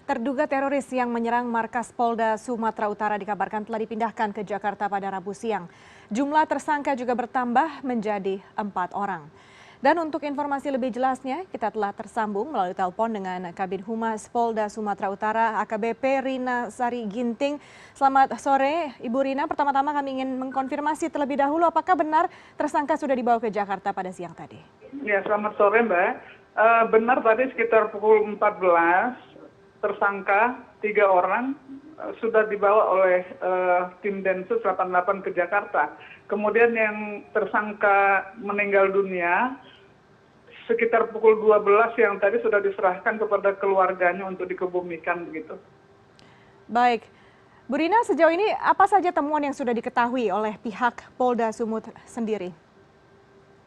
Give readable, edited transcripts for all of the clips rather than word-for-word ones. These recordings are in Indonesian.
Terduga teroris yang menyerang markas Polda Sumatera Utara dikabarkan telah dipindahkan ke Jakarta pada Rabu siang. Jumlah tersangka juga bertambah menjadi 4 orang. Dan untuk informasi lebih jelasnya, kita telah tersambung melalui telepon dengan Kabid Humas Polda Sumatera Utara, AKBP Rina Sari Ginting. Selamat sore, Ibu Rina. Pertama-tama kami ingin mengkonfirmasi terlebih dahulu apakah benar tersangka sudah dibawa ke Jakarta pada siang tadi? Ya, selamat sore Mbak. Benar tadi sekitar pukul 14, tersangka 3 orang sudah dibawa oleh tim Densus 88 ke Jakarta. Kemudian yang tersangka meninggal dunia sekitar pukul 12 yang tadi sudah diserahkan kepada keluarganya untuk dikebumikan begitu. Baik. Bu Rina, sejauh ini apa saja temuan yang sudah diketahui oleh pihak Polda Sumut sendiri?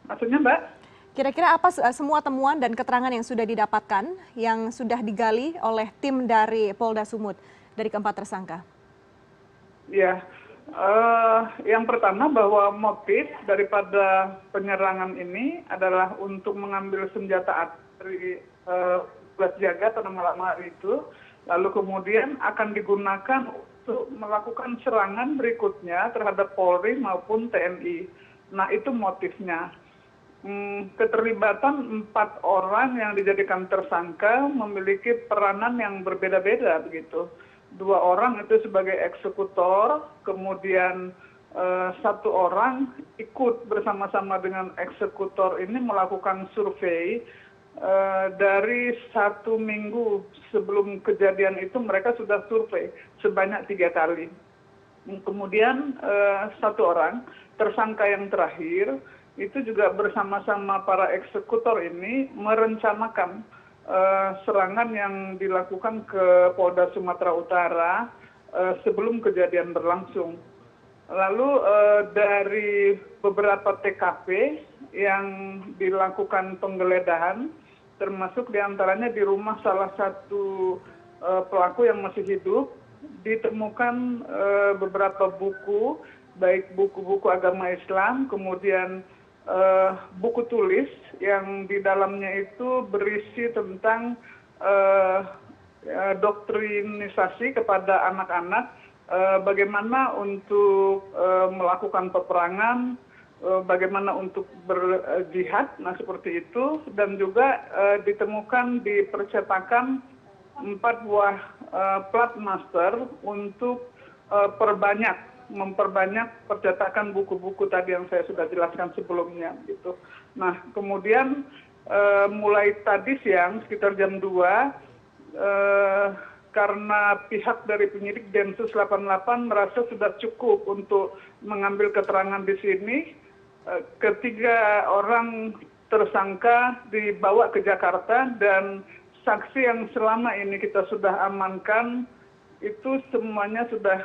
Maksudnya Mbak? Kira-kira apa semua temuan dan keterangan yang sudah didapatkan, yang sudah digali oleh tim dari Polda Sumut dari keempat tersangka? Ya, yang pertama bahwa motif daripada penyerangan ini adalah untuk mengambil senjata api dari petugas jaga atau nama itu, lalu kemudian akan digunakan untuk melakukan serangan berikutnya terhadap Polri maupun TNI. Nah, itu motifnya. Keterlibatan 4 orang yang dijadikan tersangka memiliki peranan yang berbeda-beda begitu. 2 orang itu sebagai eksekutor, kemudian 1 orang ikut bersama-sama dengan eksekutor ini melakukan survei. Dari 1 minggu sebelum kejadian itu mereka sudah survei sebanyak 3 kali. Kemudian 1 orang tersangka yang terakhir itu juga bersama-sama para eksekutor ini merencanakan serangan yang dilakukan ke Polda Sumatera Utara sebelum kejadian berlangsung. Lalu dari beberapa TKP yang dilakukan penggeledahan, termasuk diantaranya di rumah salah satu pelaku yang masih hidup, ditemukan beberapa buku, baik buku-buku agama Islam, kemudian buku tulis yang di dalamnya itu berisi tentang doktrinisasi kepada anak-anak, bagaimana untuk melakukan peperangan, bagaimana untuk berjihad, nah seperti itu, dan juga ditemukan di percetakan 4 buah plat master untuk memperbanyak percetakan buku-buku tadi yang saya sudah jelaskan sebelumnya gitu. Nah, kemudian mulai tadi siang sekitar jam 2 karena pihak dari penyidik Densus 88 merasa sudah cukup untuk mengambil keterangan di sini, ketiga orang tersangka dibawa ke Jakarta dan saksi yang selama ini kita sudah amankan itu semuanya sudah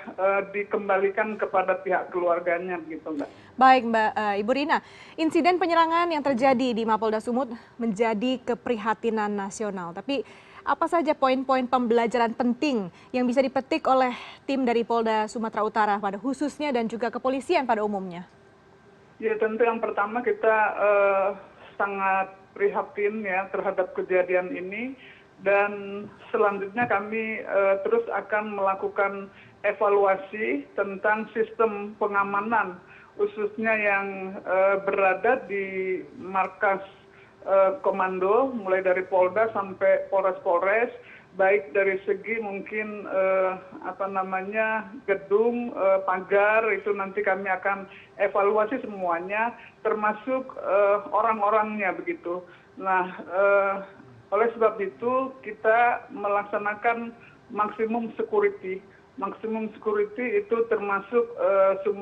dikembalikan kepada pihak keluarganya gitu Mbak. Baik Ibu Rina, insiden penyerangan yang terjadi di Mapolda Sumut menjadi keprihatinan nasional. Tapi apa saja poin-poin pembelajaran penting yang bisa dipetik oleh tim dari Polda Sumatera Utara pada khususnya dan juga kepolisian pada umumnya? Ya tentu yang pertama kita sangat prihatin ya terhadap kejadian ini. Dan selanjutnya kami terus akan melakukan evaluasi tentang sistem pengamanan, khususnya yang berada di markas komando, mulai dari Polda sampai Polres-Polres, baik dari segi mungkin gedung, pagar, itu nanti kami akan evaluasi semuanya, termasuk orang-orangnya begitu. Nah, oleh sebab itu kita melaksanakan maksimum security. Maksimum security itu termasuk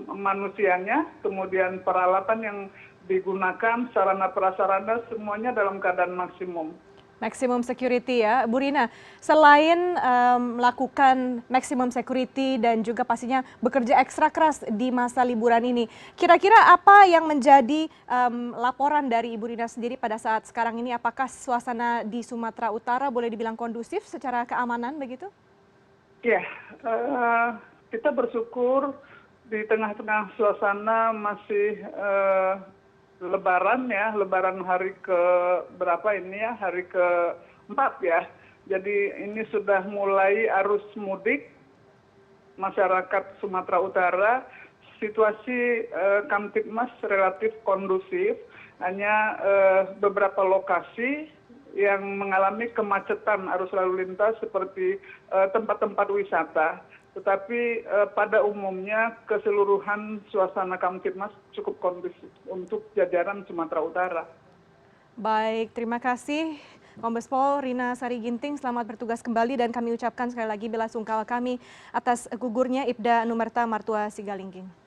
manusianya, kemudian peralatan yang digunakan, sarana prasarana semuanya dalam keadaan maksimum. Maximum security ya, Bu Rina. Selain melakukan maximum security dan juga pastinya bekerja ekstra keras di masa liburan ini, kira-kira apa yang menjadi laporan dari Ibu Rina sendiri pada saat sekarang ini? Apakah suasana di Sumatera Utara boleh dibilang kondusif secara keamanan begitu? Ya, kita bersyukur di tengah-tengah suasana masih Lebaran ya, Lebaran hari ke berapa ini ya, hari ke-4 ya. Jadi ini sudah mulai arus mudik masyarakat Sumatera Utara. Situasi Kamtibmas relatif kondusif, hanya beberapa lokasi yang mengalami kemacetan arus lalu lintas seperti tempat-tempat wisata. Tetapi pada umumnya keseluruhan suasana Kamtibmas cukup kondusif untuk jajaran Sumatera Utara. Baik, terima kasih Kombes Pol Rina Sari Ginting, selamat bertugas kembali dan kami ucapkan sekali lagi bela sungkawa kami atas gugurnya Ibda Numerta Martua Sigalingging.